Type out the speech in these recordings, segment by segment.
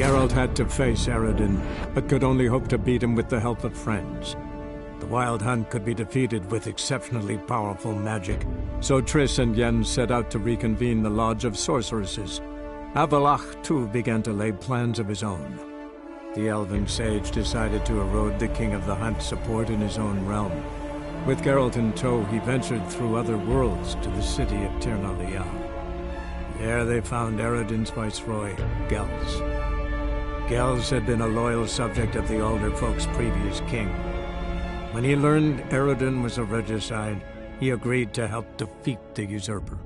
Geralt had to face Eredin, but could only hope to beat him with the help of friends. The Wild Hunt could be defeated with exceptionally powerful magic, so Triss and Yen set out to reconvene the Lodge of Sorceresses. Avallac'h, too, began to lay plans of his own. The elven sage decided to erode the King of the Hunt's support in his own realm. With Geralt in tow, he ventured through other worlds to the city of Tir na Lial. There they found Eredin's viceroy, Gels. Gels had been a loyal subject of the Alder Folk's previous king. When he learned Eredin was a regicide, he agreed to help defeat the usurper.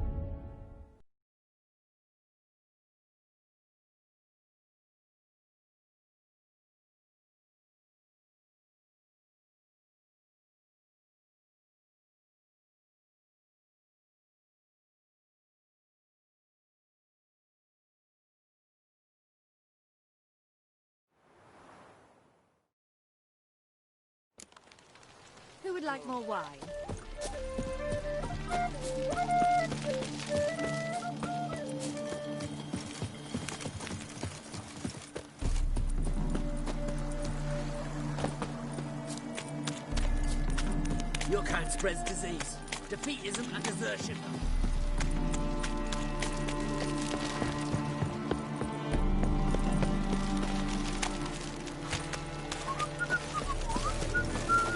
Who would like more wine? Your kind spreads disease, defeatism and desertion.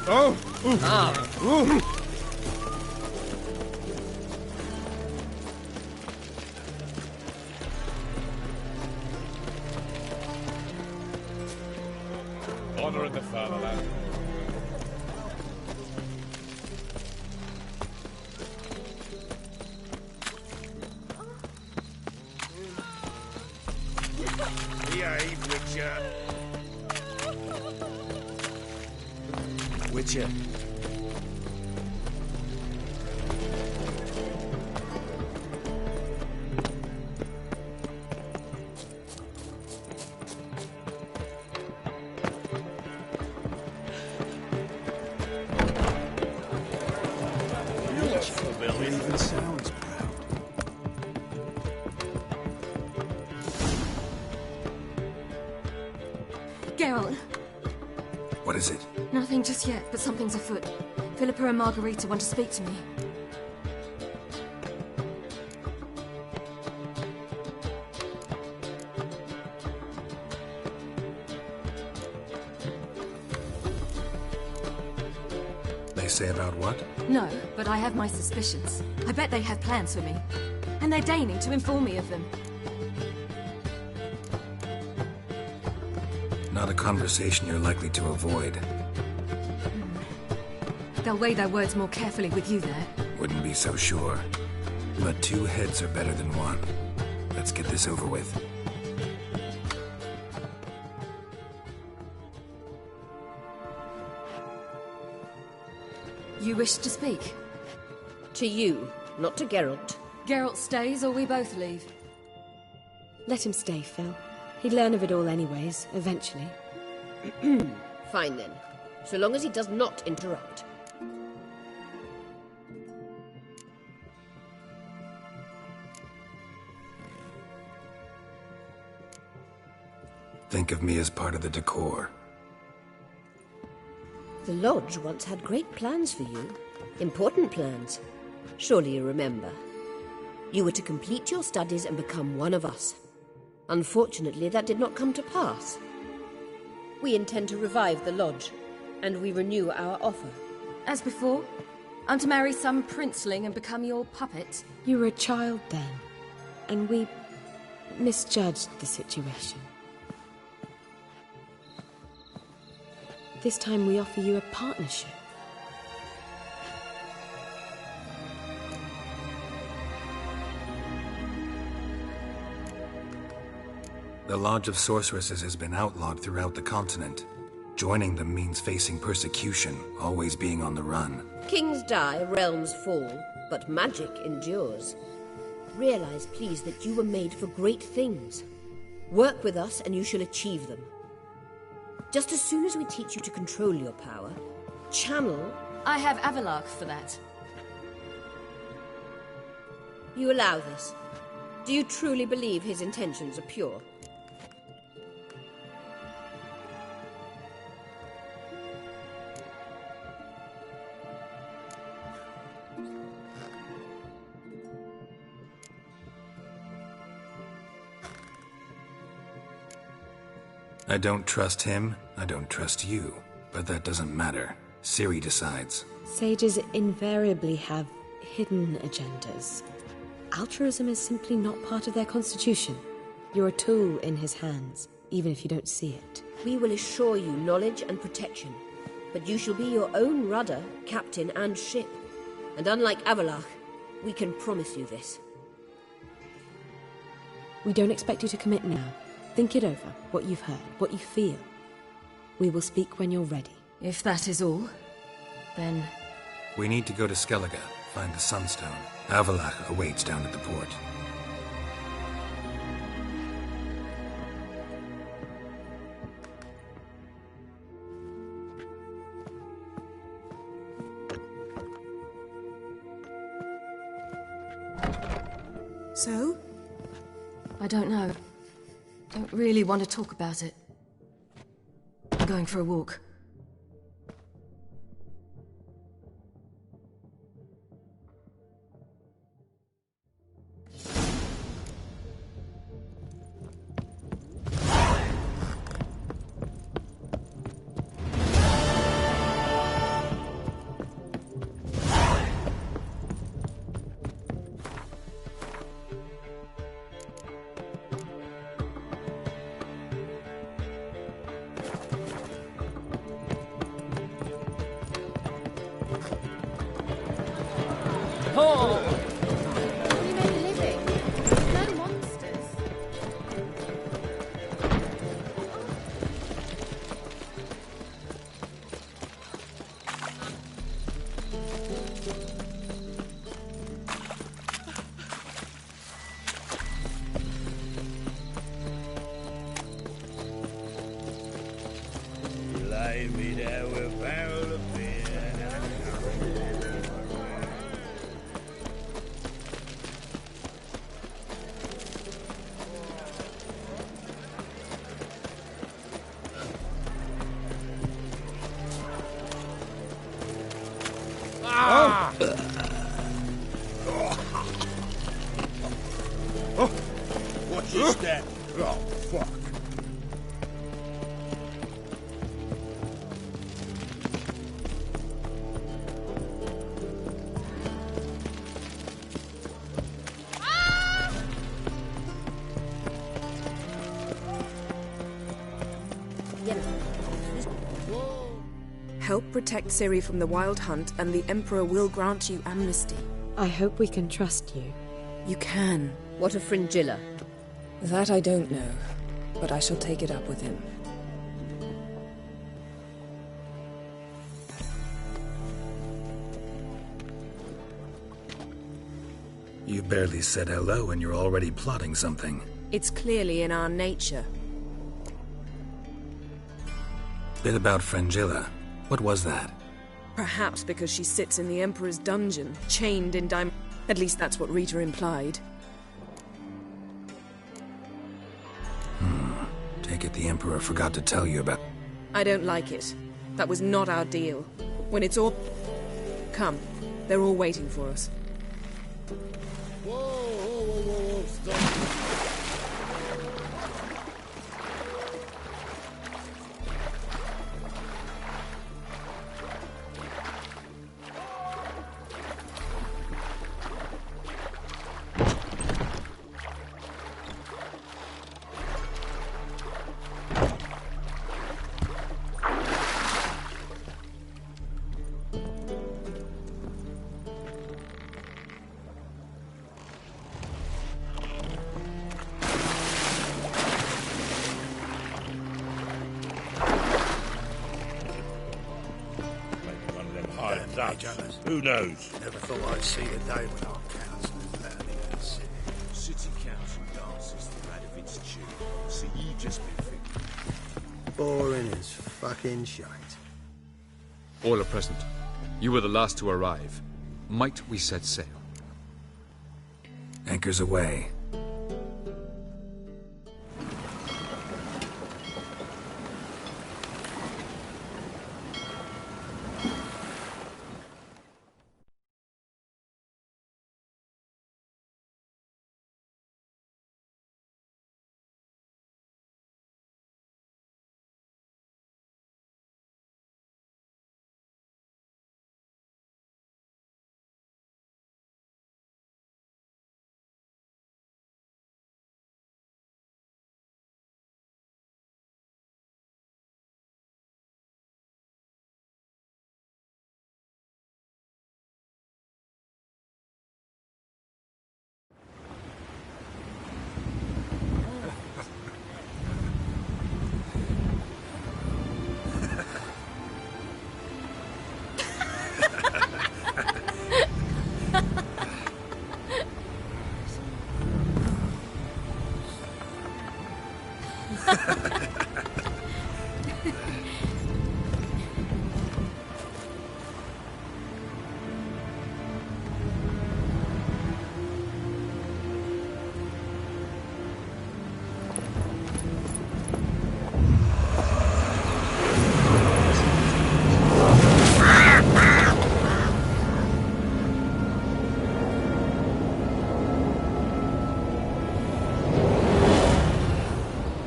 Oh! Ooh. Honor in the fatherland. Behave, Witcher. Witcher. It even sounds proud. Geralt. What is it? Nothing just yet, but something's afoot. Philippa and Margarita want to speak to me. They say about what? No, but I have my suspicions. I bet they have plans for me. And they're deigning to inform me of them. Not a conversation you're likely to avoid. They'll weigh their words more carefully with you there. Wouldn't be so sure. But two heads are better than one. Let's get this over with. You wish to speak? To you, not to Geralt. Geralt stays or we both leave? Let him stay, Phil. He'd learn of it all anyways, eventually. Fine then. So long as he does not interrupt. Think of me as part of the decor. The Lodge once had great plans for you. Important plans. Surely you remember. You were to complete your studies and become one of us. Unfortunately, that did not come to pass. We intend to revive the Lodge, and we renew our offer. As before? I'm to marry some princeling and become your puppet? You were a child then, and we misjudged the situation. This time we offer you a partnership. The Lodge of Sorceresses has been outlawed throughout the continent. Joining them means facing persecution, always being on the run. Kings die, realms fall, but magic endures. Realize, please, that you were made for great things. Work with us and you shall achieve them. Just as soon as we teach you to control your power, channel... I have Avallac'h for that. You allow this. Do you truly believe his intentions are pure? I don't trust him, I don't trust you. But that doesn't matter. Ciri decides. Sages invariably have hidden agendas. Altruism is simply not part of their constitution. You're a tool in his hands, even if you don't see it. We will assure you knowledge and protection, but you shall be your own rudder, captain, and ship. And unlike Avallac'h, we can promise you this. We don't expect you to commit now. Think it over, what you've heard, what you feel. We will speak when you're ready. If that is all, then... We need to go to Skellige, find the Sunstone. Avallac'h awaits down at the port. So? I don't know. Don't really want to talk about it. I'm going for a walk. We made a living. They're monsters. Lay me there with a barrel of beer. What is that? Oh, fuck. Help protect Ciri from the Wild Hunt, and the Emperor will grant you amnesty. I hope we can trust you. You can. What of Fringilla? That I don't know, but I shall take it up with him. You barely said hello and you're already plotting something. It's clearly in our nature. Bit about Fringilla. What was that? Perhaps because she sits in the Emperor's dungeon, chained in diamond. At least that's what Rita implied. Take it the Emperor forgot to tell you about... I don't like it. That was not our deal. When it's all... Come. They're all waiting for us. Whoa, stop. Who knows? Never thought I'd see the day when our councillors let me in the city. City council dances to Radovid's tune. So you just been thinking. Boring as fucking shite. All are present. You were the last to arrive. Might we set sail? Anchors away.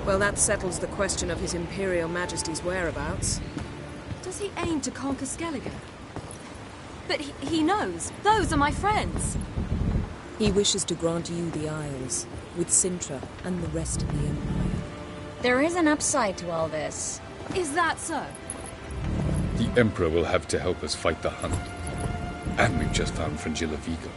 Well, that settles the question of His Imperial Majesty's whereabouts. Does he aim to conquer Skellige? But he knows. Those are my friends. He wishes to grant you the Isles, with Sintra and the rest of the Empire. There is an upside to all this. Is that so? The Emperor will have to help us fight the Hunt. And we've just found Fringilla Vigo.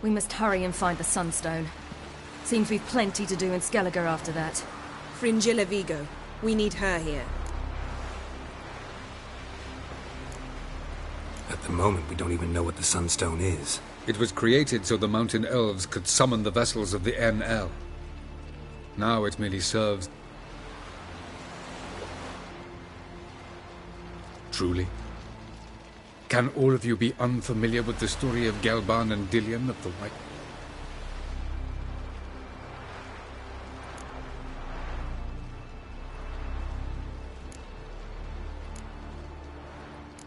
We must hurry and find the Sunstone. Seems we've plenty to do in Skellige after that. Fringilla Vigo. We need her here. At the moment, we don't even know what the Sunstone is. It was created so the Mountain Elves could summon the vessels of the NL. Now it merely serves... Truly? Can all of you be unfamiliar with the story of Gelban and Dillion of the White...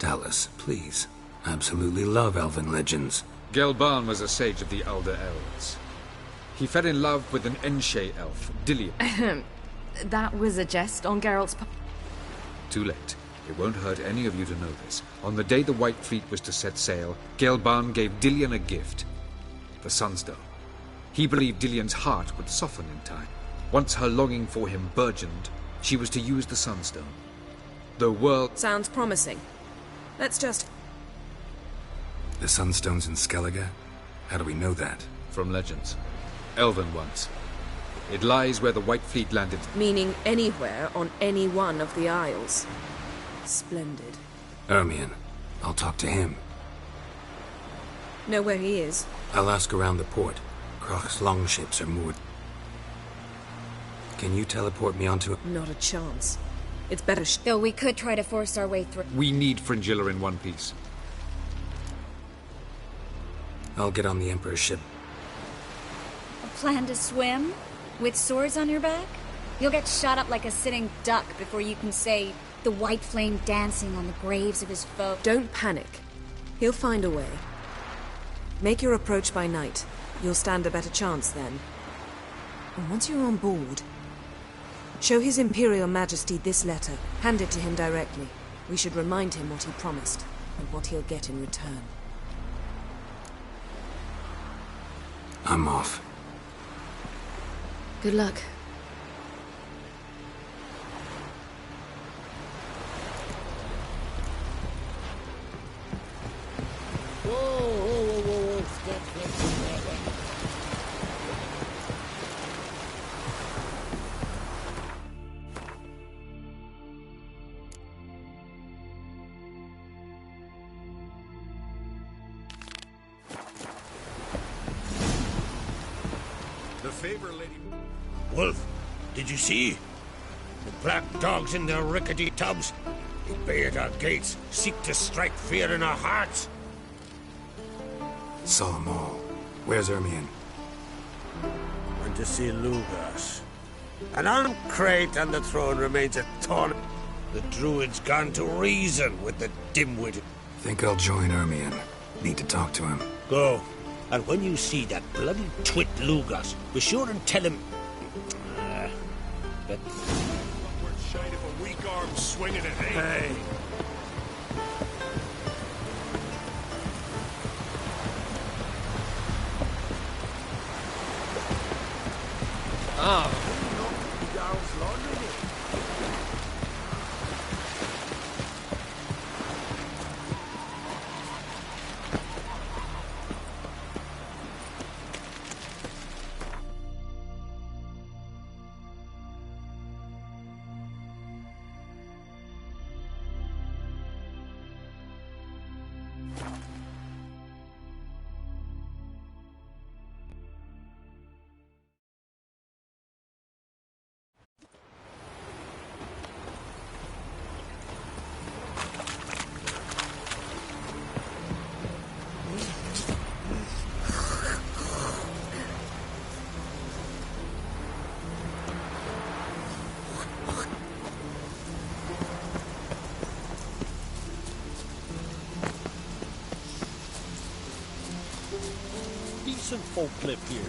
Tell us, please. Absolutely love elven legends. Gelban was a sage of the Elder Elves. He fell in love with an Enshe elf, Dillion. That was a jest on Geralt's part. Too late. It won't hurt any of you to know this. On the day the White Fleet was to set sail, Gelban gave Dillion a gift. The Sunstone. He believed Dillion's heart would soften in time. Once her longing for him burgeoned, she was to use the Sunstone. The world... Sounds promising. Let's just... The Sunstone's in Skellige? How do we know that? From legends. Elven ones. It lies where the White Fleet landed. Meaning anywhere on any one of the Isles. Splendid. Ermion. I'll talk to him. Know where he is? I'll ask around the port. Croc's longships are moored. Can you teleport me onto... Not a chance. It's better Though we could try to force our way through. We need Fringilla in one piece. I'll get on the Emperor's ship. A plan to swim? With swords on your back? You'll get shot up like a sitting duck before you can say the white flame dancing on the graves of his foe. Don't panic. He'll find a way. Make your approach by night. You'll stand a better chance then. And once you're on board, show His Imperial Majesty this letter. Hand it to him directly. We should remind him what he promised, and what he'll get in return. I'm off. Good luck. Whoa. Step. The favor, lady... Wolf, did you see? The black dogs in their rickety tubs. They bay at our gates, seek to strike fear in our hearts. Saw them all. Where's Ermion? And to see Lugas. An armed crate on the throne remains a taunt. The druid's gone to reason with the dimwitted. Think I'll join Ermion. Need to talk to him. Go. And when you see that bloody twit Lugas, be sure and tell him... that... Worth shite if a weak arm swinging at hey. decent folk live here.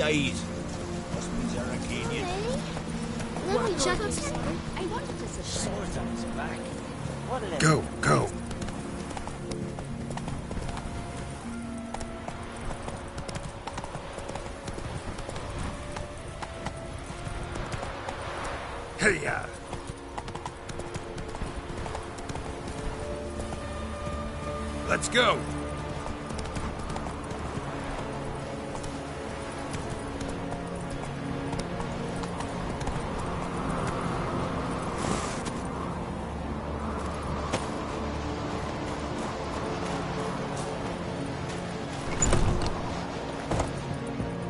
Eyes. Must be Zaracanian. I wanted to surprise. Swords on his back. What did Go, go. Hey-ya! Let's go!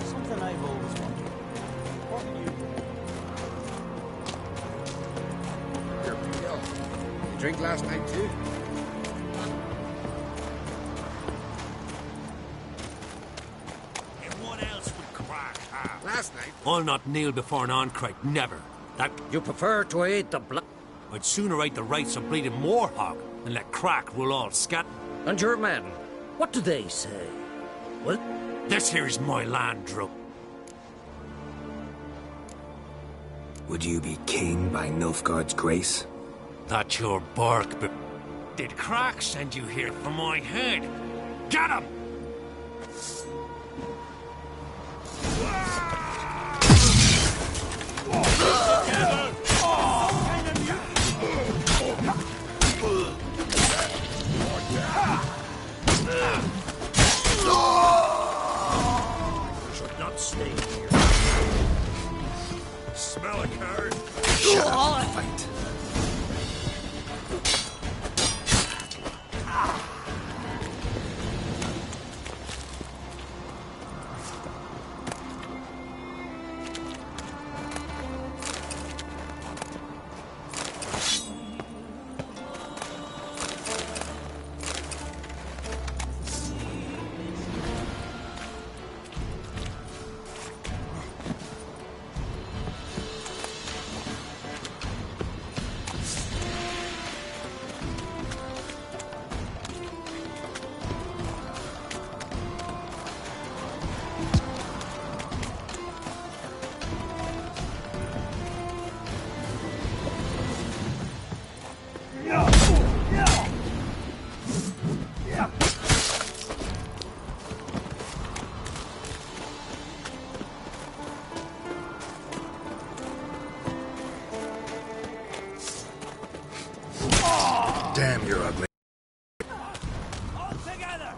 something I've always wondered? What do you... Here we go. You drink last night too? And what else would Crack have? Last night? I'll not kneel before an Oncrite, never. That You prefer to eat the blood? I'd sooner eat the rights of bleeding Moorhog than let Crack rule all scat. And your men, what do they say? Well, This here is my land, Drew. Would you be king by Nilfgaard's grace? That's your bark, but did Crack send you here for my head? Get him! should not stay here. Smell a card? Shut up and fight. Damn, you're ugly. All together!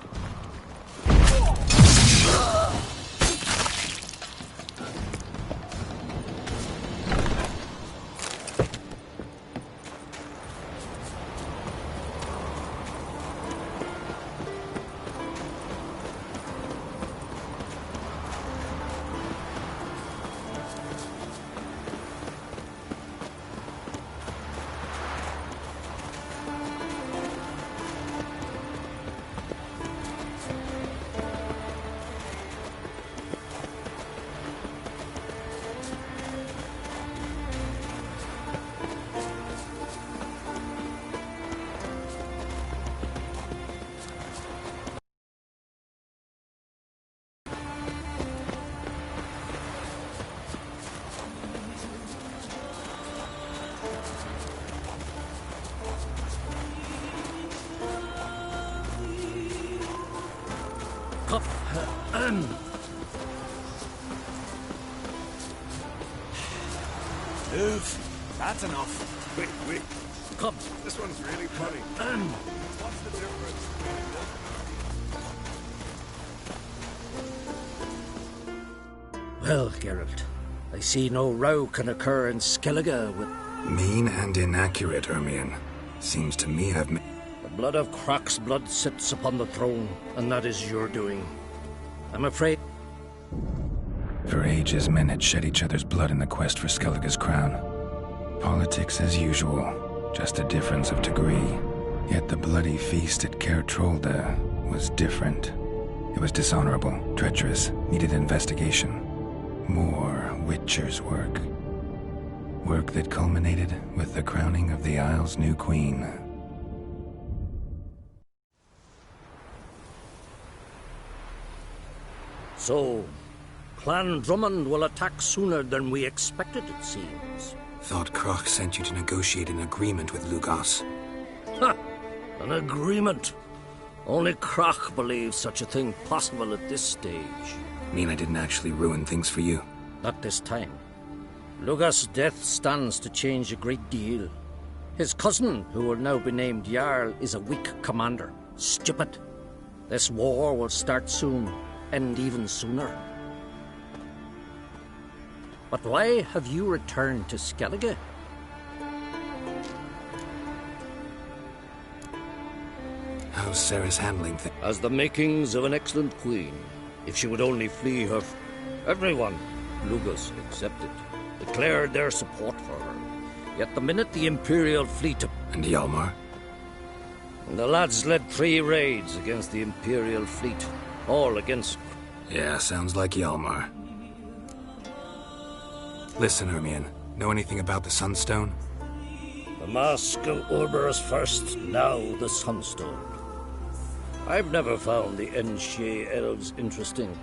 Move. That's enough. Wait, wait. Come. This one's really funny. What's the difference? Well, Geralt, I see no row can occur in Skellige with... Mean and inaccurate, Ermion. Seems to me I've made... The blood of Croc's blood sits upon the throne, and that is your doing. I'm afraid... For ages, men had shed each other's blood in the quest for Skellige's crown. Politics as usual, just a difference of degree. Yet the bloody feast at Caer Trolda was different. It was dishonorable, treacherous, needed investigation. More Witcher's work. Work that culminated with the crowning of the Isle's new queen. So, Clan Drummond will attack sooner than we expected, it seems. Thought Kroch sent you to negotiate an agreement with Lugos. Ha! An agreement? Only Kroch believes such a thing possible at this stage. Mean I didn't actually ruin things for you? Not this time. Lugos' death stands to change a great deal. His cousin, who will now be named Jarl, is a weak commander. Stupid. This war will start soon, end even sooner. But why have you returned to Skellige? How's Sarah's handling things? Has the makings of an excellent queen. If she would only flee her... Everyone, Lugos excepted, declared their support for her. Yet the minute the Imperial fleet... And Hjalmar? The lads led 3 raids against the Imperial fleet. All against... Yeah, sounds like Hjalmar. Listen, Hermione, know anything about the Sunstone? The Mask of Orberus first, now the Sunstone. I've never found the Enshe elves interesting.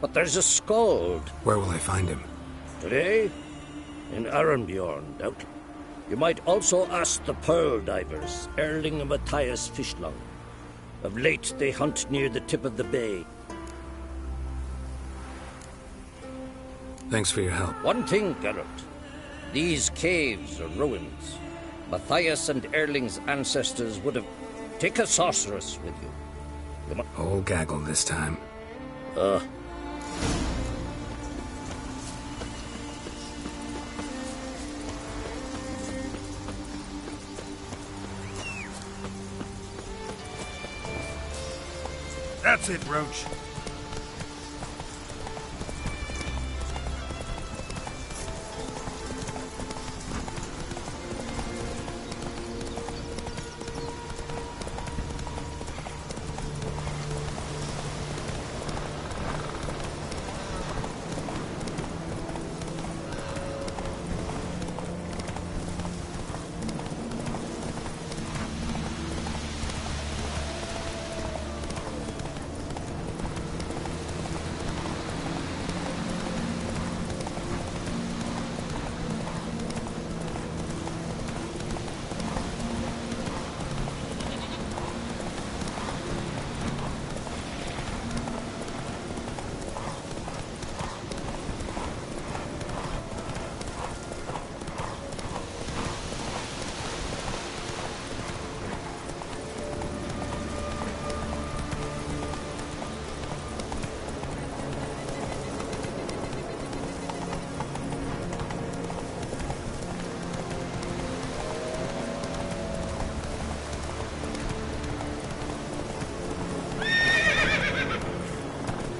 But there's a Skald. Where will I find him? Today? In Arenbjorn, doubtless. You might also ask the Pearl Divers, Erling and Matthias Fishlung. Of late, they hunt near the tip of the bay. Thanks for your help. One thing, Geralt. These caves are ruins. Matthias and Erling's ancestors would have... Take a sorceress with you. Whole gaggle this time. That's it, Roach.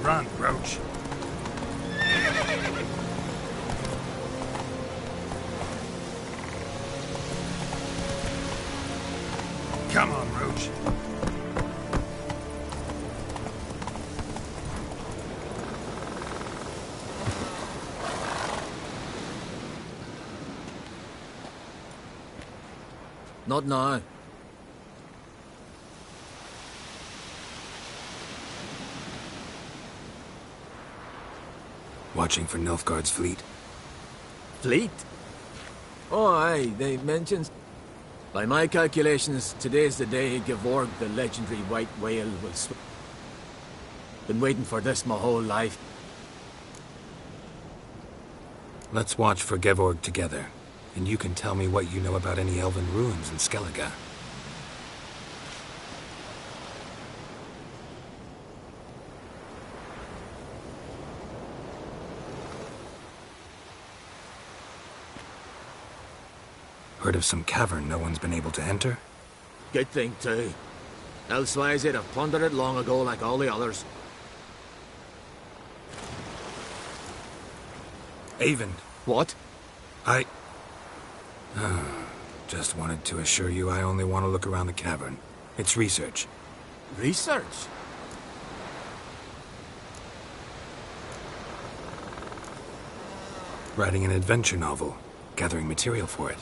Run, Roach. Come on, Roach. Not now. Watching for Nilfgaard's fleet. Fleet? Oh, aye, they mentioned... By my calculations, today's the day Gevorg, the legendary white whale, will swim. Been waiting for this my whole life. Let's watch for Gevorg together, and you can tell me what you know about any elven ruins in Skellige. Heard of some cavern no one's been able to enter? Good thing, too. Elsewise, they'd have plundered it long ago like all the others. Avon. What? Just wanted to assure you I only want to look around the cavern. It's research. Research? Writing an adventure novel. Gathering material for it.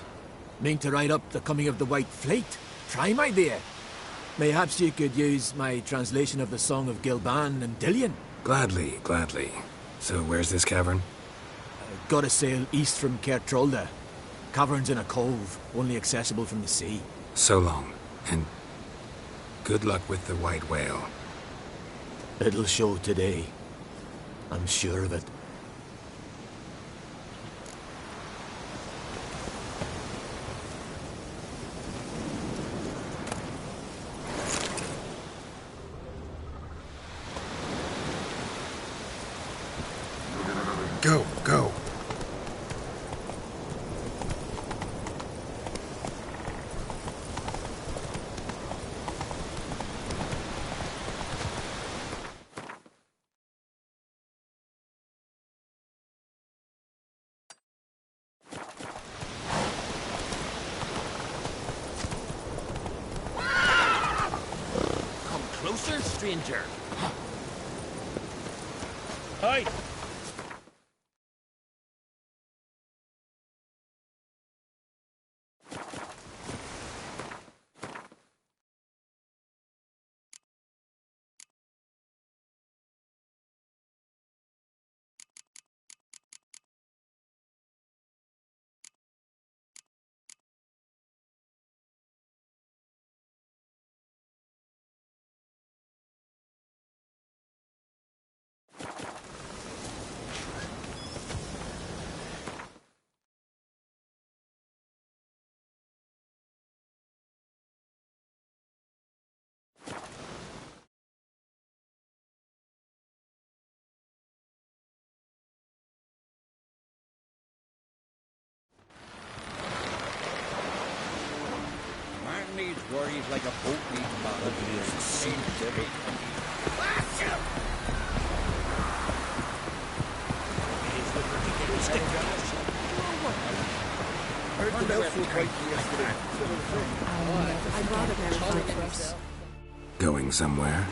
Mean to write up the coming of the White Fleet? Prime idea. Mayhaps you could use my translation of the Song of Gilban and Dillion. Gladly, gladly. So where's this cavern? Gotta sail east from Cair Trolda. Cavern's in a cove, only accessible from the sea. So long, and good luck with the white whale. It'll show today. I'm sure of it. Go, go. Come closer, stranger. Hi. Man needs worries like a boat needs ballast. I'd rather verify first. Going somewhere?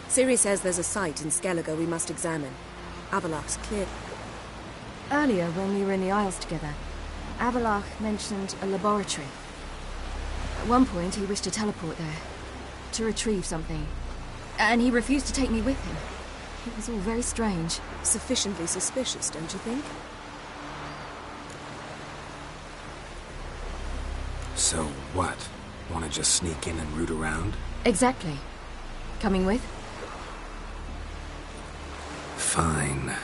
Ciri says there's a site in Skellige we must examine. Avalach's clear. Earlier, when we were in the Isles together, Avalach mentioned a laboratory. At one point, he wished to teleport there, to retrieve something. And he refused to take me with him. It was all very strange. Sufficiently suspicious, don't you think? So what? Want to just sneak in and root around? Exactly. Coming with? Fine.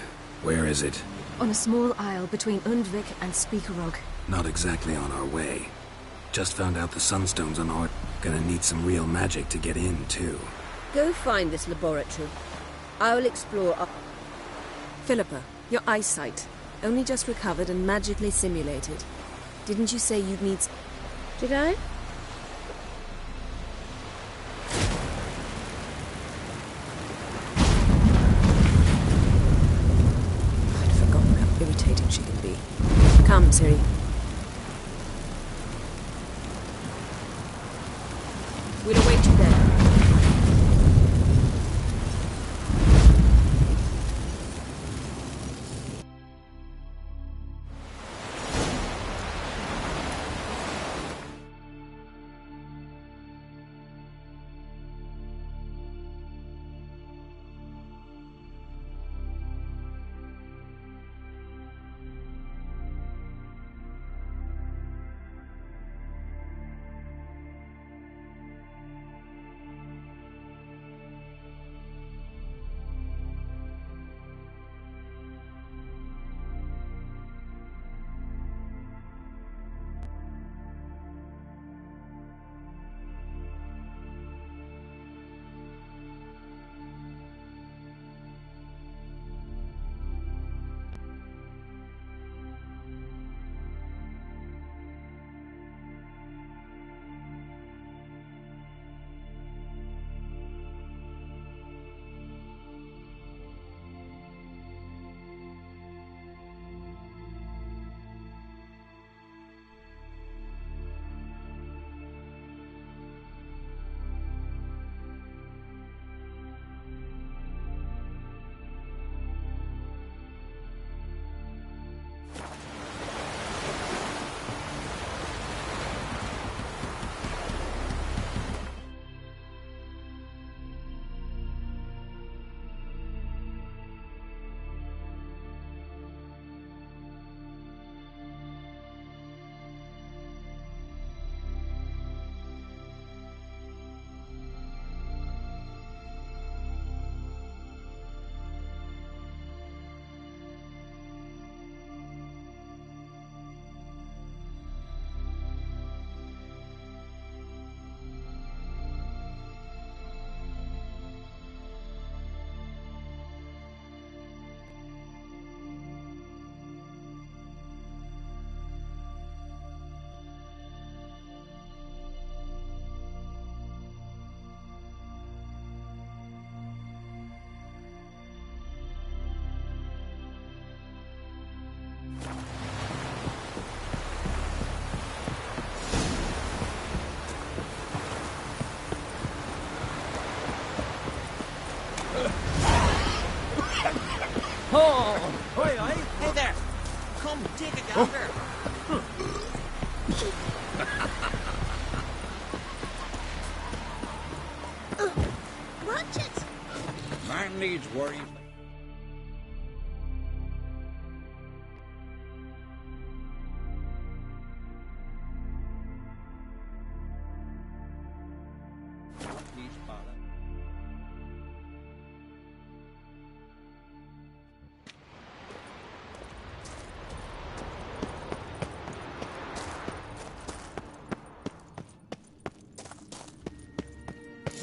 Where is it? On a small isle between Undvik and Speakerog. Not exactly on our way. Just found out the Sunstones on our... Gonna need some real magic to get in, too. Go find this laboratory. I'll explore up... Philippa, your eyesight. Only just recovered and magically simulated. Didn't you say you'd need... Did I? I'd forgotten how irritating she can be. Come, Ciri. We'll await you there. needs worry. Needs bother.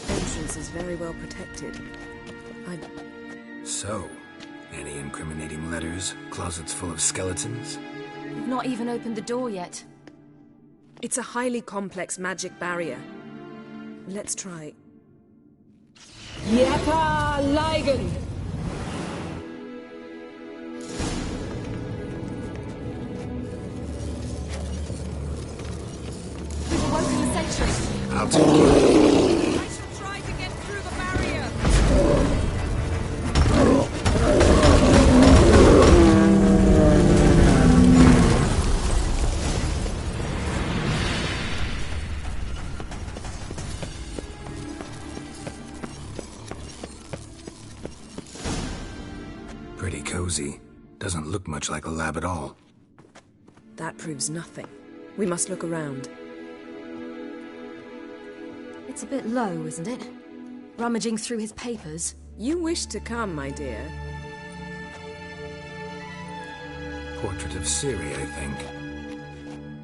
Entrance is very well protected. So, any incriminating letters? Closets full of skeletons? We've not even opened the door yet. It's a highly complex magic barrier. Let's try. Yeta Ligen! We've awoken the sentry. I'll take you. I shall try to get through the barrier! Pretty cozy. Doesn't look much like a lab at all. That proves nothing. We must look around. It's a bit low, isn't it? Rummaging through his papers. You wish to come, my dear. Portrait of Ciri, I think.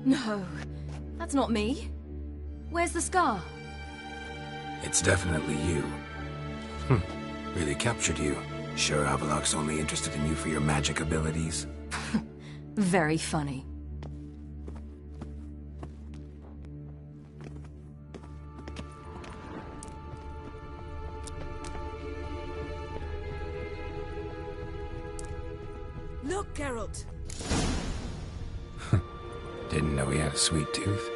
No, that's not me. Where's the scar? It's definitely you. Really captured you. Sure Avalok's only interested in you for your magic abilities? Very funny. Look, Geralt! Didn't know he had a sweet tooth.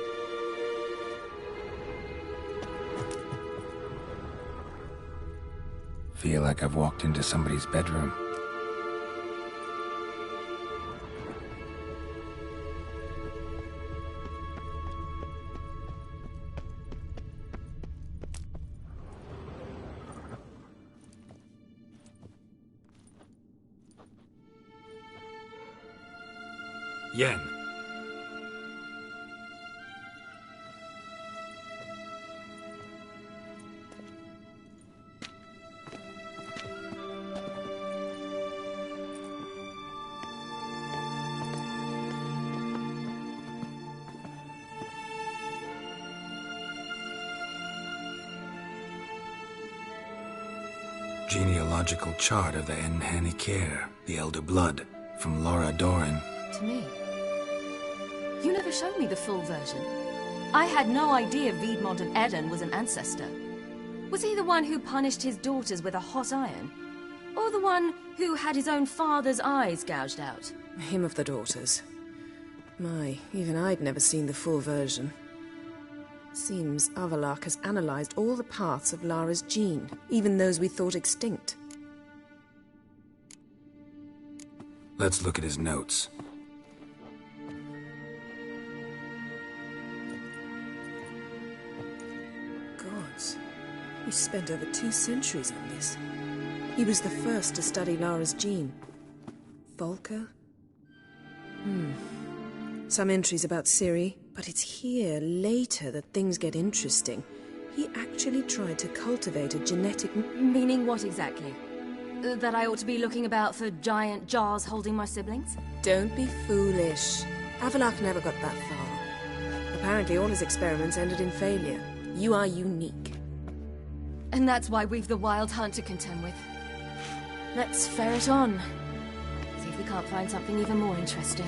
Feel like I've walked into somebody's bedroom. Yen. Genealogical chart of the Enhanikir, the Elder Blood, from Laura Doran. To me. You never showed me the full version. I had no idea Viedmont of Eden was an ancestor. Was he the one who punished his daughters with a hot iron? Or the one who had his own father's eyes gouged out? Him of the daughters. My, even I'd never seen the full version. Seems Avalok has analyzed all the parts of Lara's gene, even those we thought extinct. Let's look at his notes. Gods, he spent over 2 centuries on this. He was the first to study Lara's gene. Volker? Some entries about Ciri, but it's here, later, that things get interesting. He actually tried to cultivate a genetic... Meaning what exactly? That I ought to be looking about for giant jars holding my siblings? Don't be foolish. Avalok never got that far. Apparently all his experiments ended in failure. You are unique. And that's why we've the Wild Hunt to contend with. Let's ferret on. See if we can't find something even more interesting.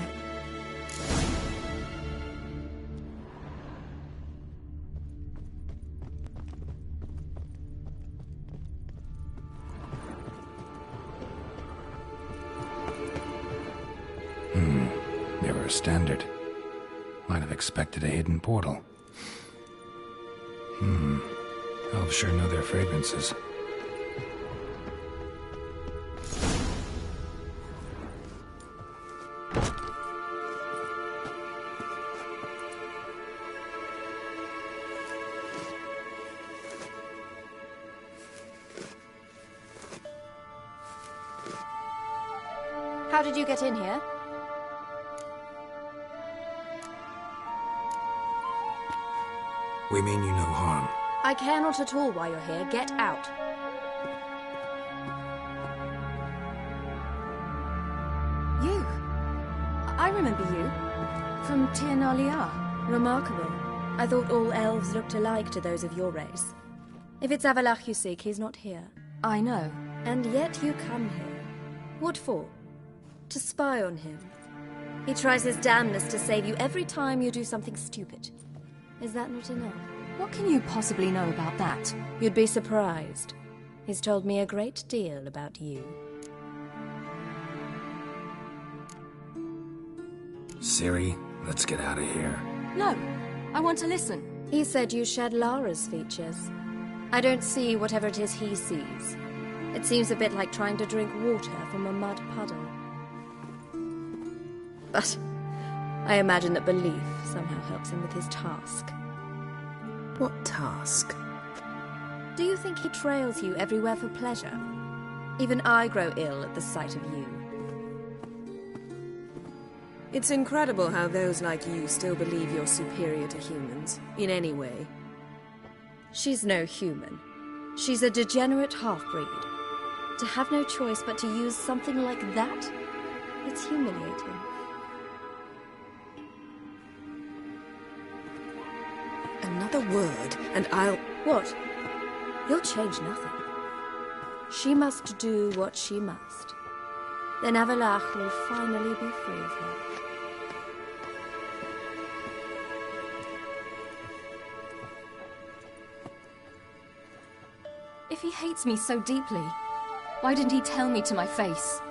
Mirror standard. Might have expected a hidden portal. Elves sure know their fragrances. How did you get in here? We mean you no harm. I care not at all why you're here. Get out. You? I remember you. From Tir na Liar. Remarkable. I thought all elves looked alike to those of your race. If it's Avalach you seek, he's not here. I know. And yet you come here. What for? To spy on him. He tries his damnedest to save you every time you do something stupid. Is that not enough? What can you possibly know about that? You'd be surprised. He's told me a great deal about you. Ciri, let's get out of here. No, I want to listen. He said you shared Lara's features. I don't see whatever it is he sees. It seems a bit like trying to drink water from a mud puddle. But I imagine that belief somehow helps him with his task. What task? Do you think he trails you everywhere for pleasure? Even I grow ill at the sight of you. It's incredible how those like you still believe you're superior to humans, in any way. She's no human. She's a degenerate half-breed. To have no choice but to use something like that, it's humiliating. Another word, and I'll... What? You'll change nothing. She must do what she must. Then Avalach will finally be free of her. If he hates me so deeply, why didn't he tell me to my face?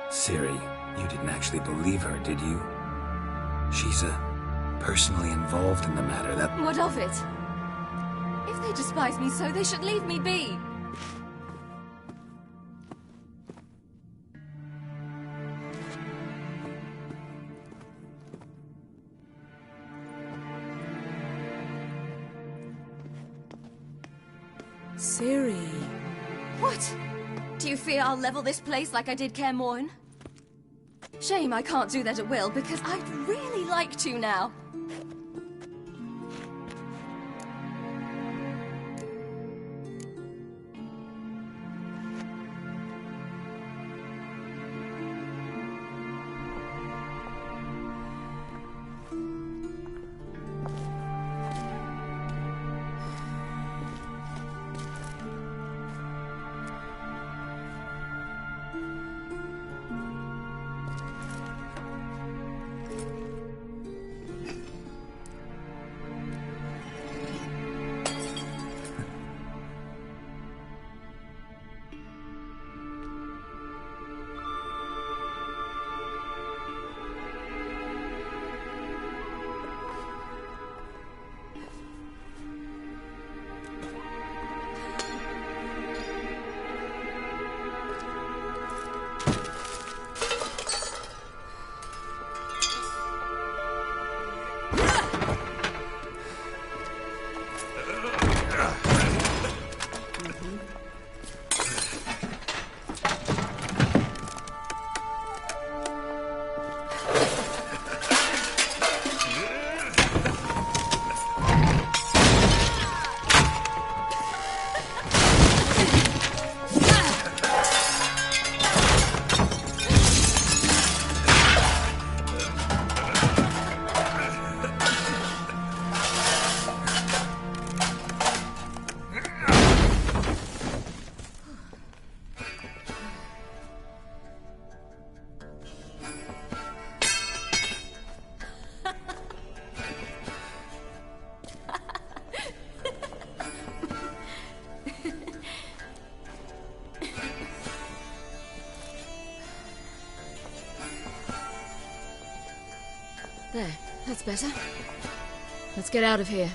Ciri, you didn't actually believe her, did you? She's personally involved in the matter, that... What of it? If they despise me so, they should leave me be. Ciri... What? Do you fear I'll level this place like I did Kaer Morhen? Shame I can't do that at will, because I'd really like to now. There, that's better. Let's get out of here.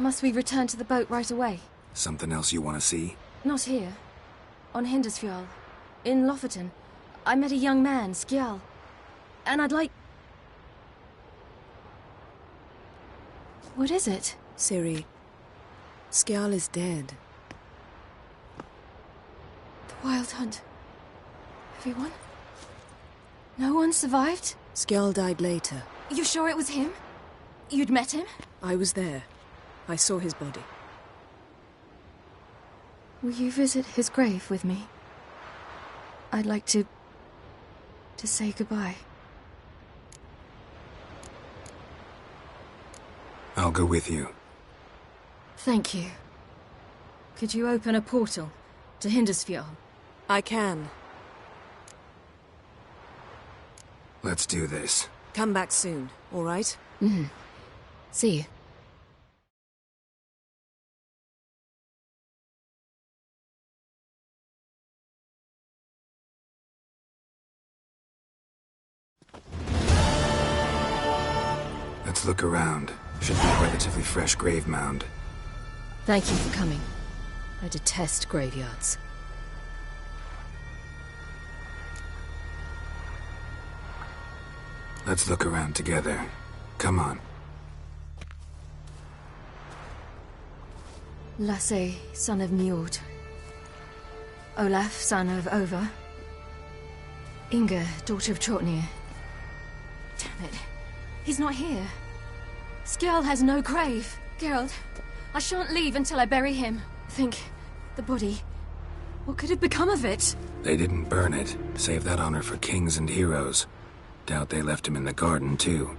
Must we return to the boat right away? Something else you want to see? Not here. On Hindersfjall. In Lofoten. I met a young man, Skjal. And I'd like... What is it? Ciri, Skjal is dead. The Wild Hunt. Everyone? No one survived? Skjal died later. You sure it was him? You'd met him? I was there. I saw his body. Will you visit his grave with me? I'd like to say goodbye. I'll go with you. Thank you. Could you open a portal to Hindersfjall? I can. Let's do this. Come back soon, all right? Mm-hmm. See you. Let's look around. Should be a relatively fresh grave mound. Thank you for coming. I detest graveyards. Let's look around together. Come on. Lasse, son of Njord. Olaf, son of Over. Inga, daughter of Trotnir. Damn it. He's not here. Skjal has no grave. Geralt, I shan't leave until I bury him. Think, the body. What could have become of it? They didn't burn it. Save that honor for kings and heroes. Doubt they left him in the garden, too.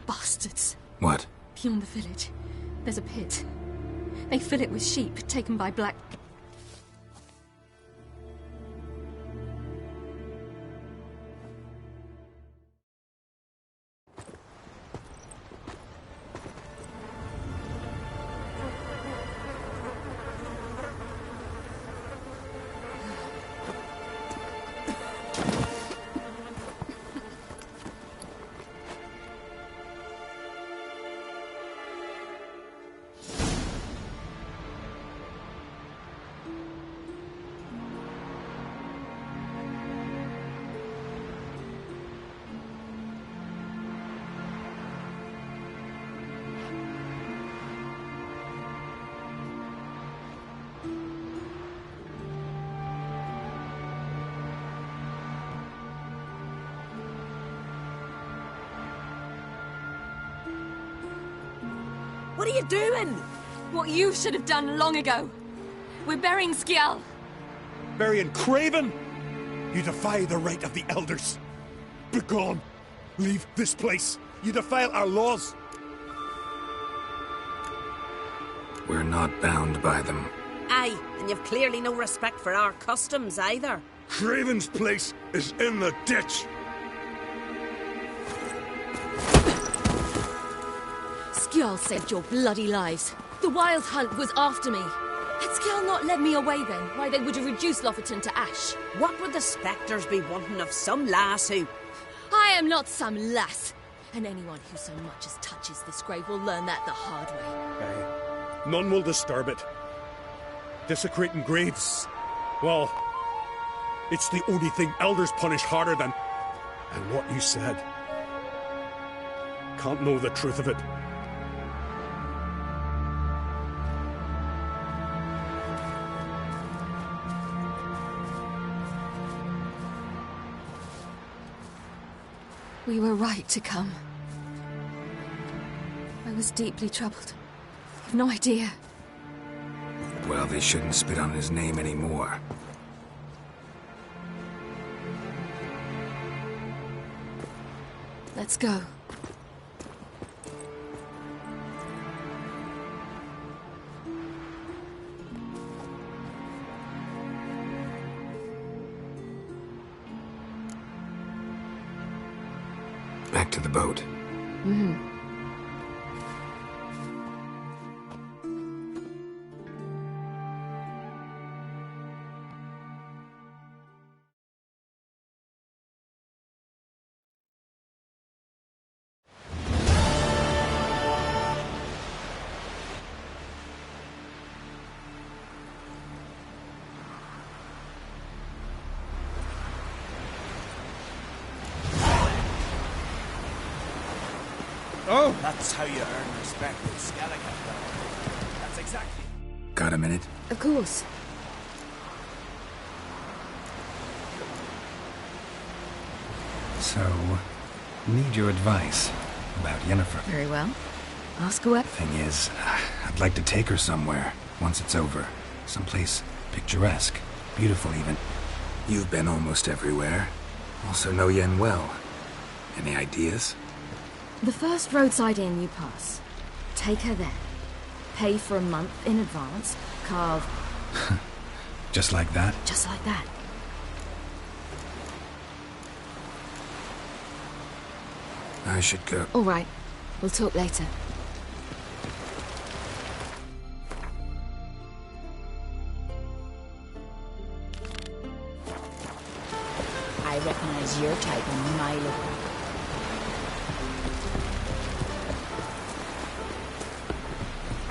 Bastards. What? Beyond the village, there's a pit. They fill it with sheep taken by black... What are you doing? What you should have done long ago. We're burying Skjal. Burying Craven? You defy the right of the elders. Begone. Leave this place. You defile our laws. We're not bound by them. Aye, and you've clearly no respect for our customs either. Craven's place is in the ditch. Skjal saved your bloody lives. The Wild Hunt was after me. Had Skjal not led me away then, why they would have reduced Lofoten to ash. What would the spectres be wanting of some lass who... I am not some lass. And anyone who so much as touches this grave will learn that the hard way. Aye. None will disturb it. Desecrating graves, well, it's the only thing elders punish harder than... And what you said. Can't know the truth of it. We were right to come. I was deeply troubled. You've no idea. Well, they shouldn't spit on his name anymore. Let's go. Back to the boat. Mm-hmm. Oh! That's how you earn respect in Skellige. That's exactly. Got a minute? Of course. So, need your advice about Yennefer. Very well. Ask away. Thing is, I'd like to take her somewhere once it's over. Someplace picturesque, beautiful even. You've been almost everywhere. Also know Yen well. Any ideas? The first roadside inn you pass. Take her there. Pay for a month in advance. Carve. Just like that? Just like that. I should go. All right. We'll talk later. I recognize your type a mile away.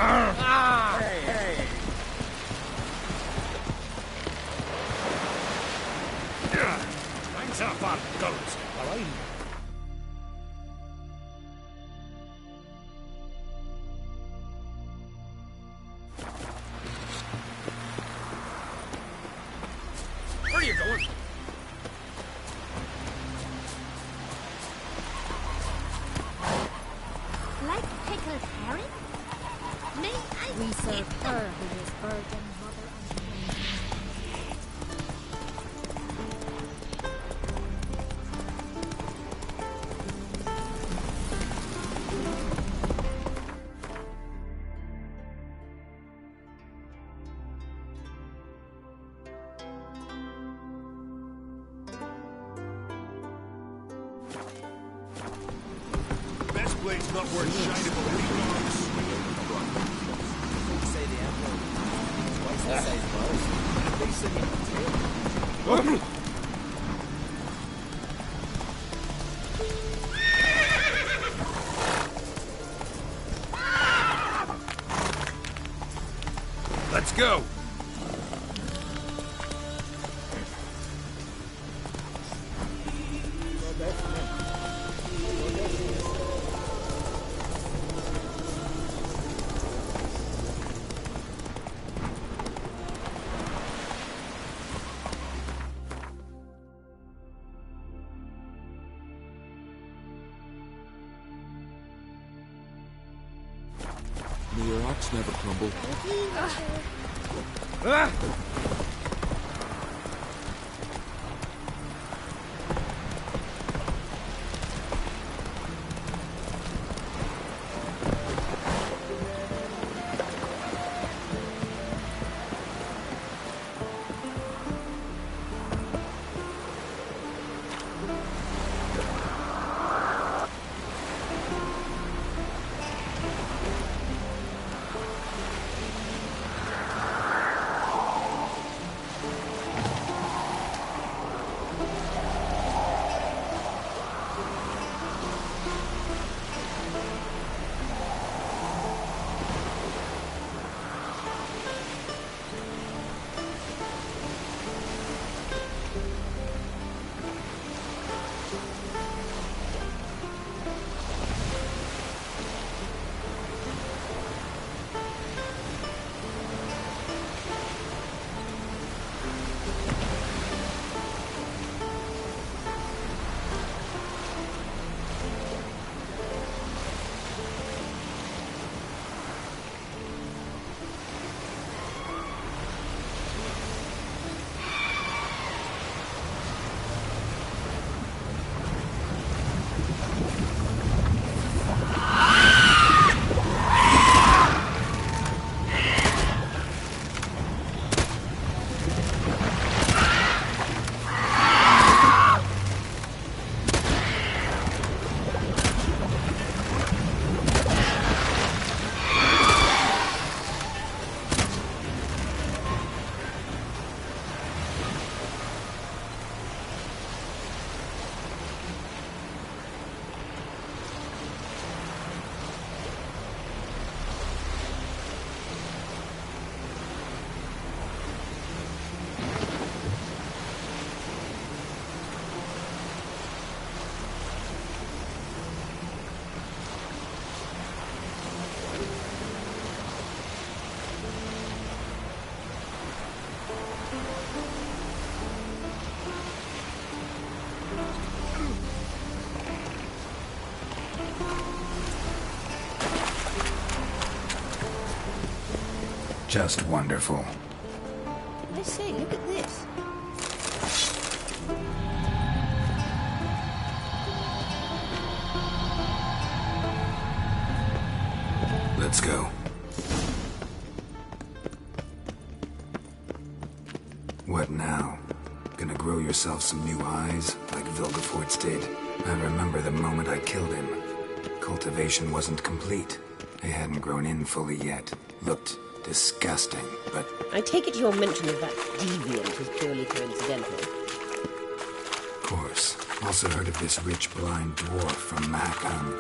Hey! Thanks up on goats, all right? Where are you going? Like pickled herring? May I? We serve her who is virgin, mother, and Best blade's not worth shining, but we dogs. Say the emperor. Twice the size of They said he was Let's go. May your axe never crumble. Just wonderful. I say, look at this. Let's go. What now? Gonna grow yourself some new eyes, like Vilgefortz did? I remember the moment I killed him. Cultivation wasn't complete. They hadn't grown in fully yet. Looked disgusting, but... I take it your mention of that deviant is purely coincidental. Of course. Also heard of this rich blind dwarf from Mahakam.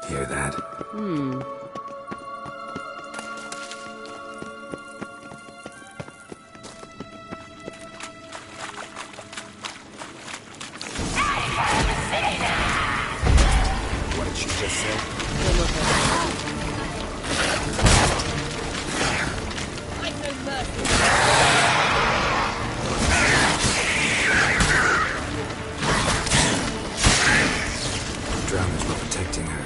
Hear that? What did she just say? Drowners were protecting her.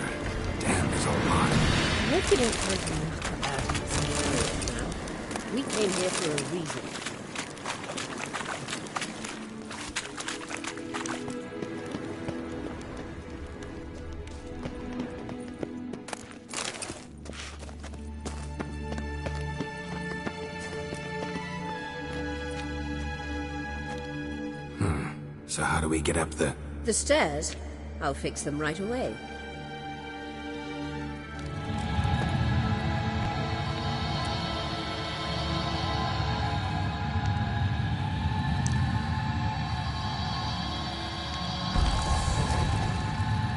Damn, there's a lot. I hope you don't try to knock her out in some way now. We came here for a reason. So how do we get up the... The stairs? I'll fix them right away.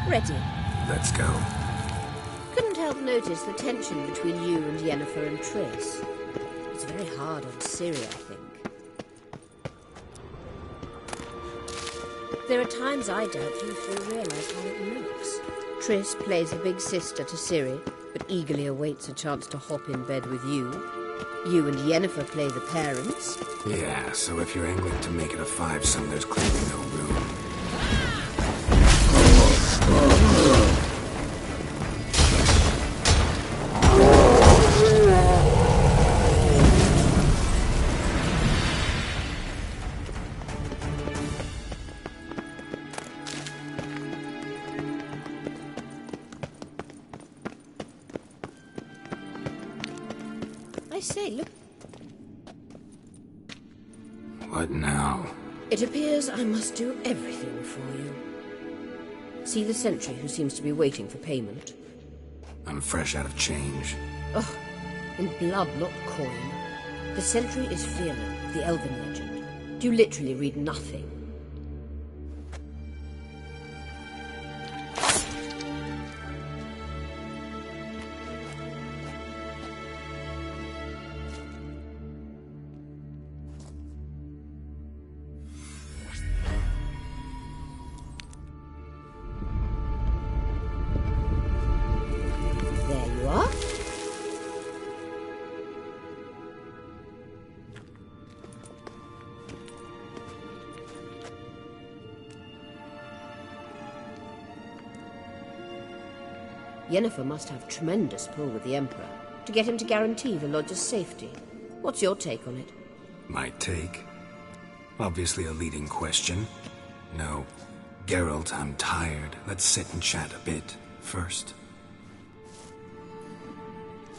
Ready. Let's go. Couldn't help notice the tension between you and Yennefer and Triss. It's very hard on Ciri, I think. There are times I doubt you still realize how it looks. Triss plays the big sister to Ciri, but eagerly awaits a chance to hop in bed with you. You and Yennefer play the parents. Yeah, so if you're angling to make it a fivesome, there's clearly no room. I say, look. What now? It appears I must do everything for you. See the sentry who seems to be waiting for payment? I'm fresh out of change. Oh, in blood, not coin. The sentry is Fiernan, the elven legend. Do you literally read nothing? There you are. Yennefer must have tremendous pull with the Emperor to get him to guarantee the lodge's safety. What's your take on it? My take? Obviously a leading question. No. Geralt, I'm tired. Let's sit and chat a bit first.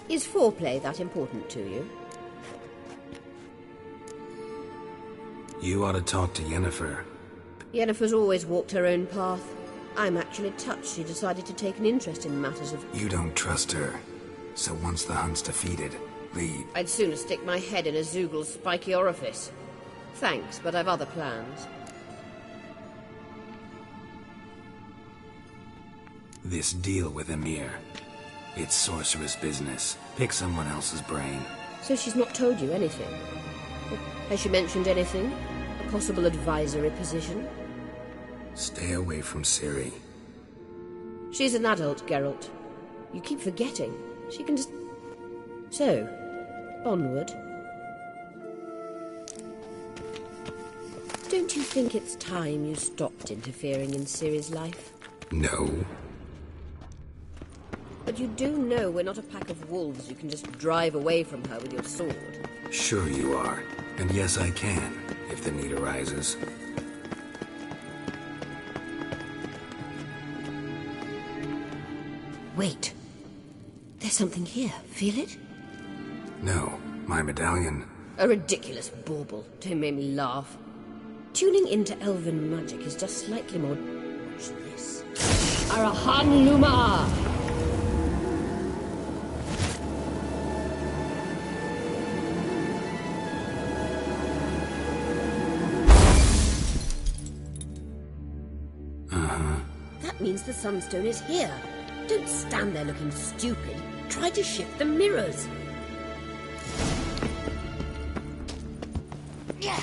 Is foreplay that important to you? You ought to talk to Yennefer. Yennefer's always walked her own path. I'm actually touched she decided to take an interest in matters of... You don't trust her. So once the hunt's defeated, leave. I'd sooner stick my head in a Zoogl's spiky orifice. Thanks, but I've other plans. This deal with Emir. It's sorceress business. Pick someone else's brain. So she's not told you anything? Has she mentioned anything? A possible advisory position? Stay away from Ciri. She's an adult, Geralt. You keep forgetting. She can just... So, Onward. Don't you think it's time you stopped interfering in Ciri's life? No. But you do know we're not a pack of wolves you can just drive away from her with your sword. Sure you are. And yes, I can, if the need arises. Wait. There's something here. Feel it? No, my medallion. A ridiculous bauble. Don't make me laugh. Tuning into elven magic is just slightly more... Watch this. Arahan Luma! That means the Sunstone is here. Don't stand there looking stupid. Try to shift the mirrors. Yeah.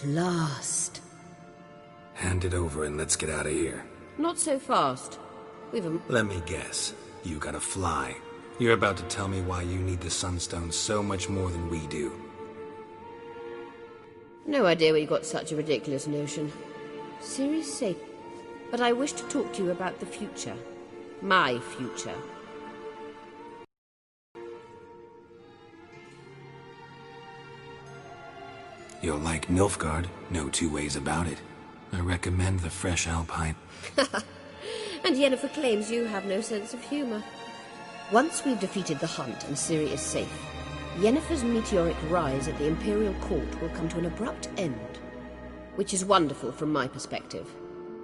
Last. Hand it over and let's get out of here. Not so fast. Let me guess. You gotta fly. You're about to tell me why you need the Sunstone so much more than we do. No idea where you got such a ridiculous notion. Ciri's safe. But I wish to talk to you about the future. My future. You'll like Nilfgaard, no two ways about it. I recommend the fresh Alpine. And Yennefer claims you have no sense of humor. Once we've defeated the Hunt and Ciri is safe, Yennefer's meteoric rise at the Imperial Court will come to an abrupt end. Which is wonderful from my perspective.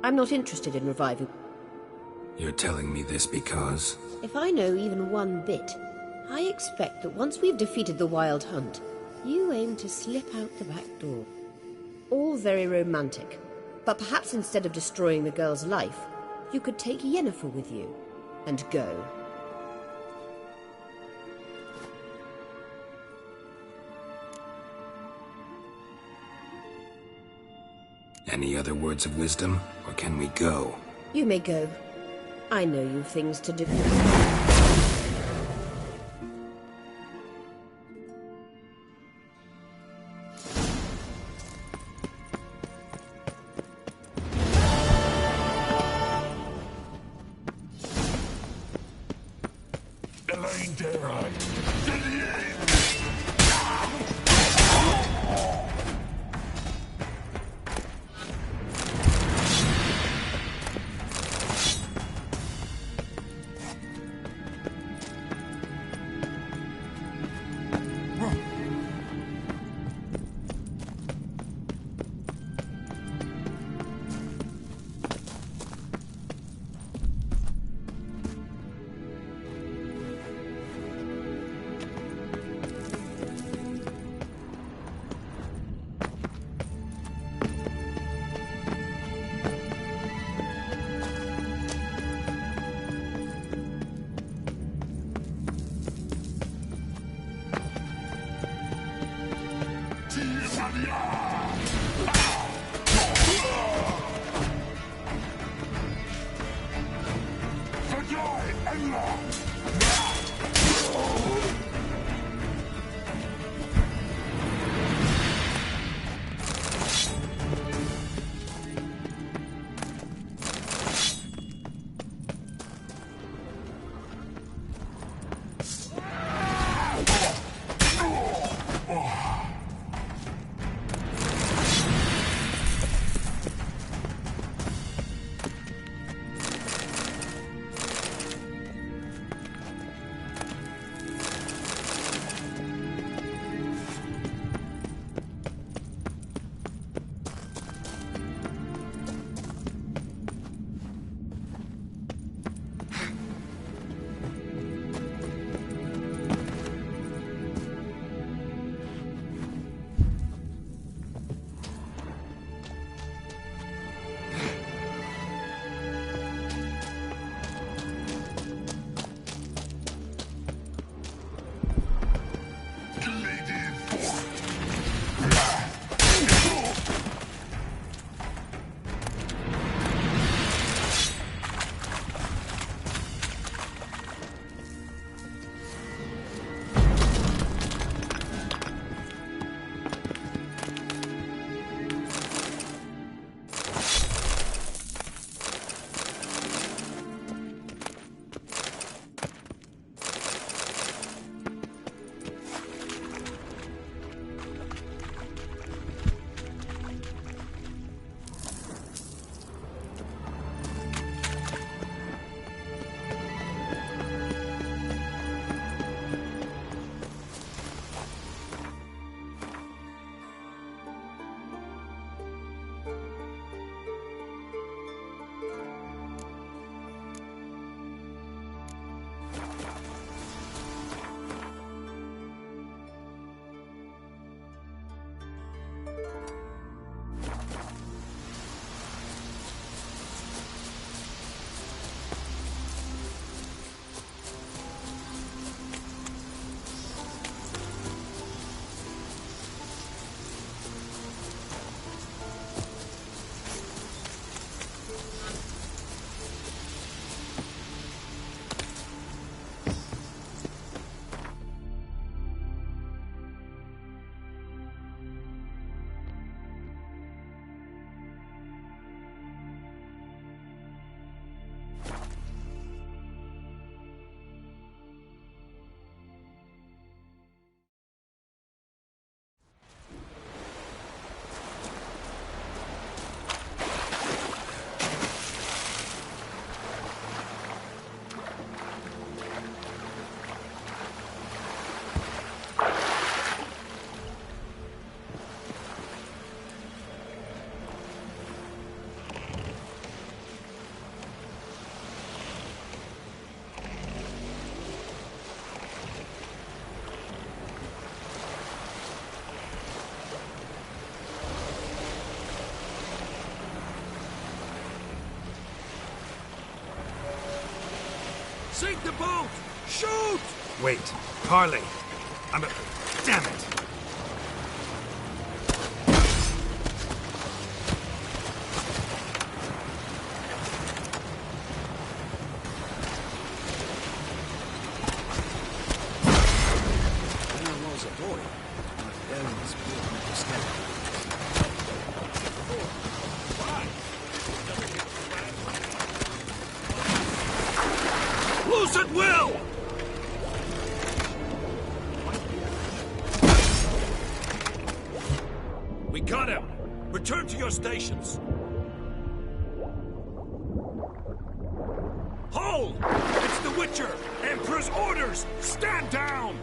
I'm not interested in reviving... You're telling me this because... If I know even one bit, I expect that once we've defeated the Wild Hunt, you aim to slip out the back door. All very romantic, but perhaps instead of destroying the girl's life, you could take Yennefer with you, and go. Any other words of wisdom, or can we go? You may go. I know you've things to do. Take the boat! Shoot! Wait, Harley! Damn it! Loose at will! We got him! Return to your stations! Hold! It's the Witcher! Emperor's orders! Stand down!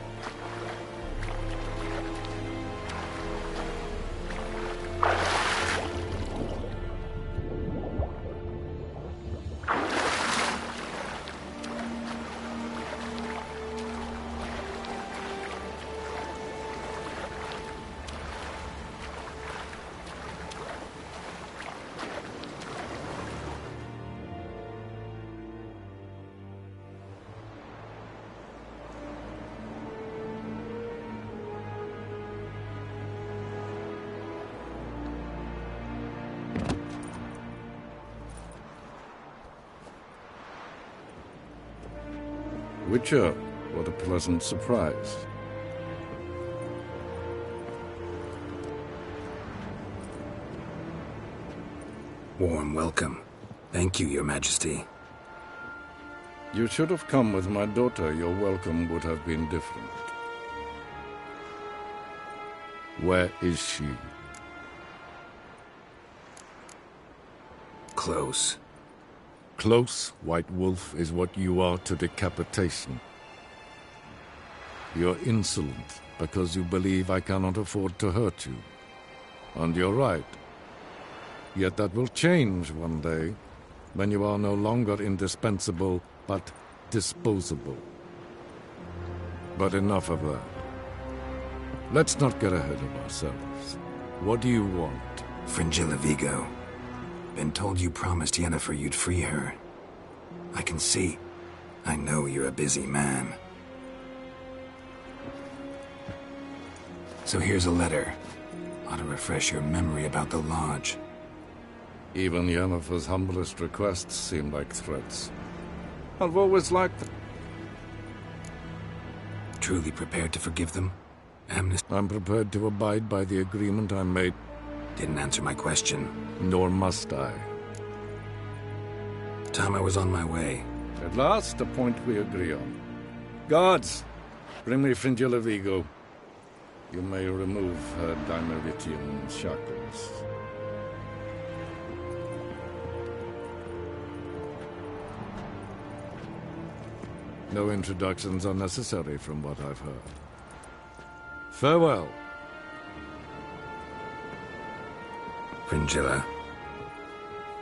Witcher, what a pleasant surprise. Warm welcome. Thank you, Your Majesty. You should have come with my daughter. Your welcome would have been different. Where is she? Close. Close, White Wolf, is what you are to decapitation. You're insolent because you believe I cannot afford to hurt you. And you're right. Yet that will change one day, when you are no longer indispensable, but disposable. But enough of that. Let's not get ahead of ourselves. What do you want? Fringilla Vigo. Been told you promised Yennefer you'd free her. I can see. I know you're a busy man. So here's a letter. Ought to refresh your memory about the Lodge. Even Yennefer's humblest requests seem like threats. I've always liked them. Truly prepared to forgive them? I'm prepared to abide by the agreement I made. Didn't answer my question. Nor must I. Time I was on my way. At last, a point we agree on. Guards, bring me Fringilla Vigo. You may remove her Dimeritian shackles. No introductions are necessary from what I've heard. Farewell. Fringilla.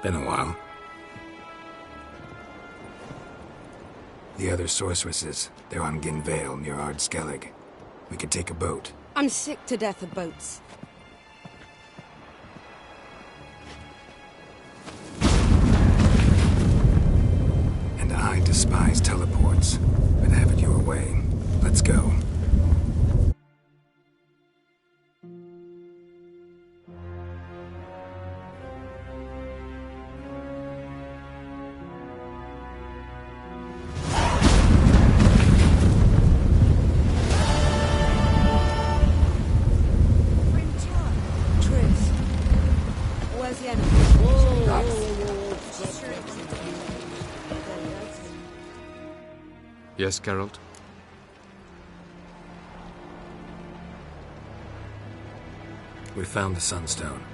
Been a while. The other sorceresses, they're on Ginvale near Ard Skellig. We could take a boat. I'm sick to death of boats. And I despise teleports, but have it your way. Let's go. Yes, Geralt? We found the Sunstone.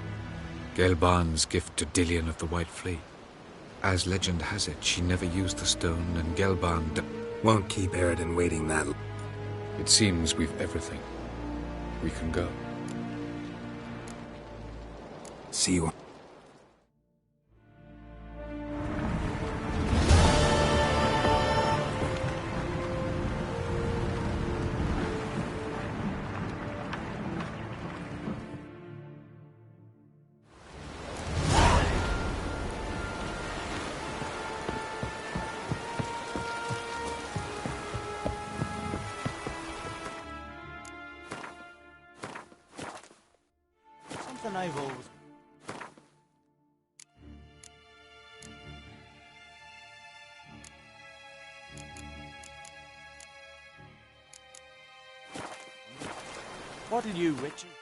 Gelban's gift to Dillion of the White Fleet. As legend has it, she never used the stone, and Gelban won't keep Eredin waiting that long. It seems we've everything. We can go. See you. something I've always... What'll you, Richard?